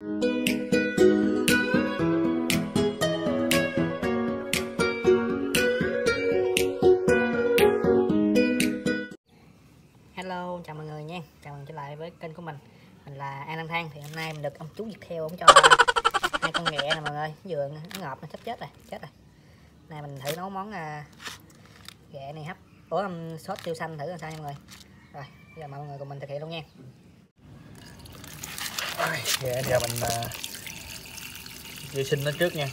Hello, chào mọi người nha. Chào mừng trở lại với kênh của mình. Mình là An Lang Thang. Thì hôm nay mình được ông chú Việt theo ông cho hai con ghẹ nè mọi người. Vừa nó ngợp nó sắp chết rồi. Này mình thử nấu món ghẹ này hấp. Sốt tiêu xanh thử làm sao nha mọi người. Rồi, bây giờ mọi người cùng mình thực hiện luôn nha. Ghẹ giờ mình vệ sinh nó trước nha.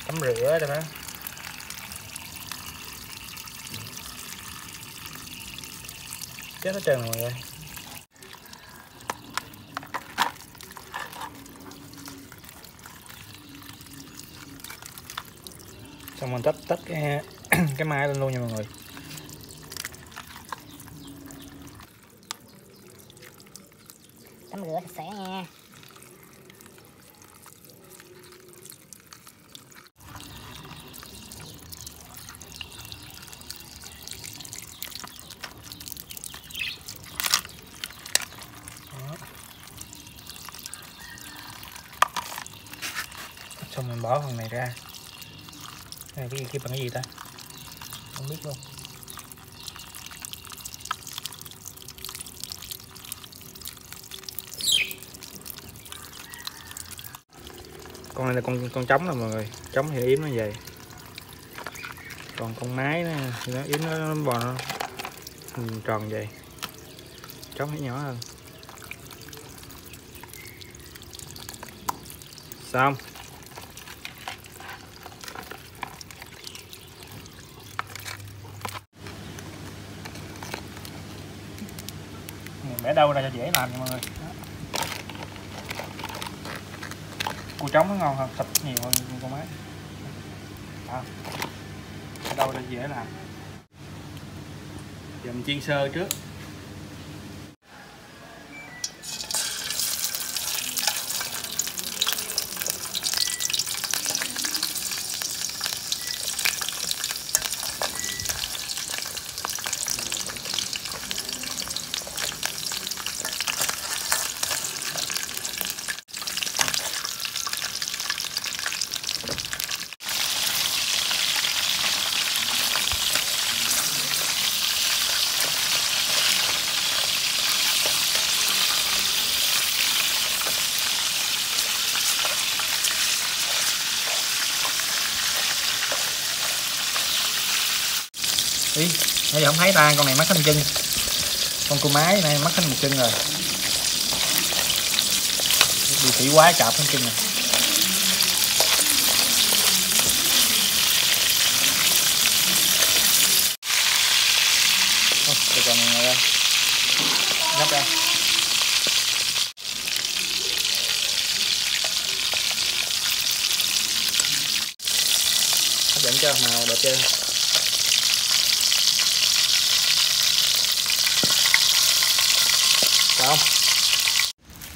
Tắm rửa cho nó. Chết hết trơn rồi mọi người. Xong mình tách cái mai lên luôn nha mọi người. Tắm rửa sạch sẽ nha. Xong mình bỏ phần này ra. Này cái bằng cái gì ta? Không biết luôn. Con này là con trống nè mọi người. Trống thì yếm nó vậy. Còn con mái thì nó yếm nó bò nó tròn vậy. Trống thì nhỏ hơn. Xong. Mình bẻ đâu ra cho dễ làm nha mọi người. Cua trống nó ngon hơn, thịt nhiều hơn con mái. Bẻ đâu ra dễ làm. Giờ mình chiên sơ trước. Ý, nãy giờ không thấy ta, con này mắc hết chân. Con cua mái này mắc hết một chân rồi. Bị khỉ quá chọc hết chân này. Để còn này ra. Gấp ra. Hấp dẫn chưa, màu đẹp chưa? Không.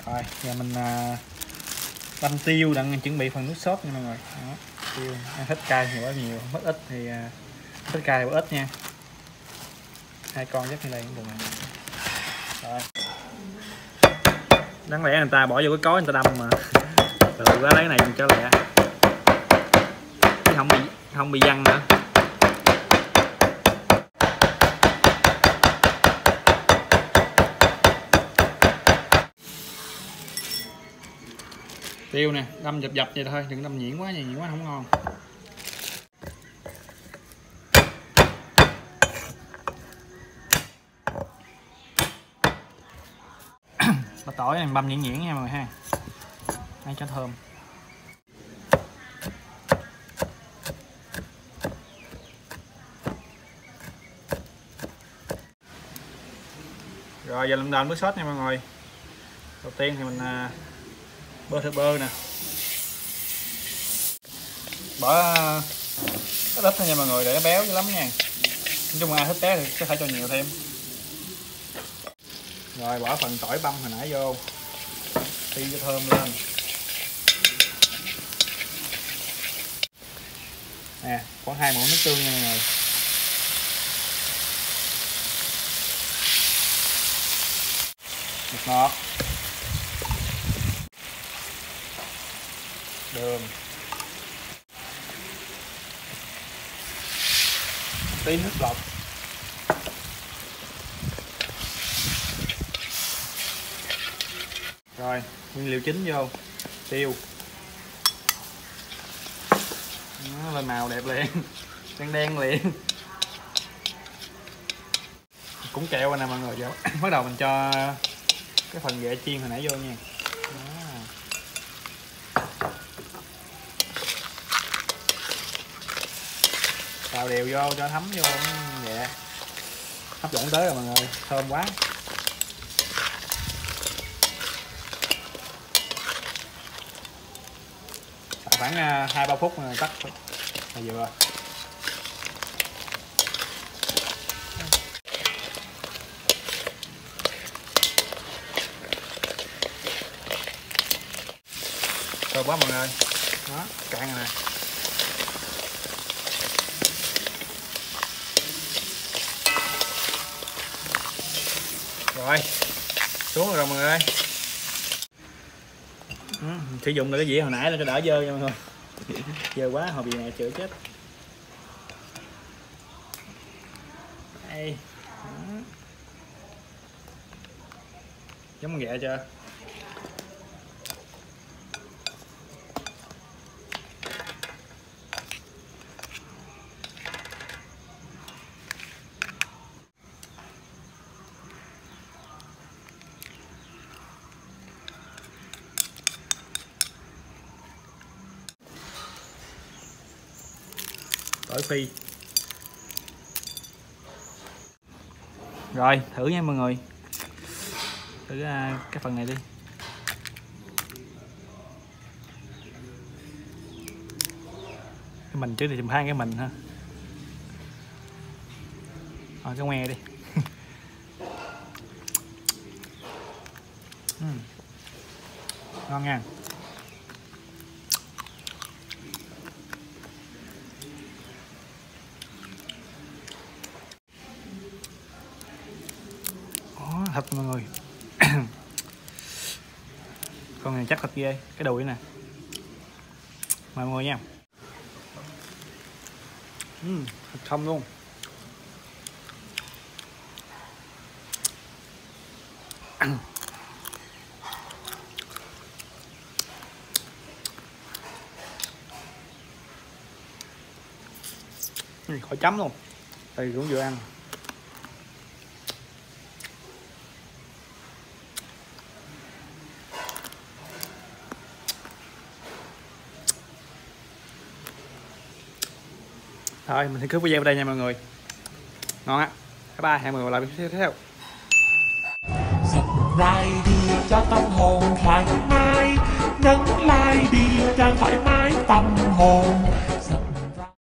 Rồi, giờ mình băm tiêu đang chuẩn bị phần nước sốt nha mọi người. Đó, tiêu ăn thích cay thì bỏ nhiều, mất ít thì thích cay thì bỏ ít nha. Hai con chắc như đây cũng được. Rồi. Đáng lẽ người ta bỏ vô cái cối người ta đâm mà. Từ quá lấy cái này cho lẹ. Chứ không bị văng nữa. Tiêu nè, đâm dập vậy thôi, đừng đâm nhuyễn quá không ngon. Có tỏi này băm nhuyễn nha mọi người ha.ให้cho thơm. Rồi giờ làm đền với sốt nha mọi người. Đầu tiên thì mình bơ thịt bơ nè, bỏ ít thôi nha mọi người để nó béo dữ lắm nha. Nói chung ai thích bé thì có thể cho nhiều thêm. Rồi bỏ phần tỏi băm hồi nãy vô, phi cho thơm lên nè, khoảng 2 muỗng nước tương nha mọi người. bột ngọt, đường, tí nước lọc, rồi nguyên liệu chính vô tiêu. Nó lên màu đẹp liền, đen đen liền. Cũng kẹo rồi nè mọi người. Giờ bắt đầu mình cho cái phần ghẹ chiên hồi nãy vô nha. Xào đều vô cho thấm vô ghẹ. Hấp dẫn tới rồi mọi người, thơm quá. Xào khoảng 2-3 phút rồi tắt là vừa. Thơm quá mọi người. Đó, cạn rồi nè. Rồi, xuống rồi mọi người ơi. Sử dụng được cái dĩa hồi nãy là cho đỡ dơ nha mọi người. Dơ quá hồi bị mẹ chửi chết. Đây. Giống ghẹ chưa? Tỏi phi. Rồi thử nha mọi người, thử cái phần này đi. Cái mình trước thì chùm hai cái mình ha. Rồi cái ngoe đi. Ngon nha. Thịt mọi người. Con này chắc thịt ghê, cái đùi nè. Mời mọi người nha. Thịt không luôn. Khỏi chấm luôn, tại vì cũng vừa ăn. Thôi mình sẽ kết video ở đây nha mọi người. Ngon á. Bye bye, hẹn mọi người lại video tiếp theo. Subscribe đi cho tâm hồn khang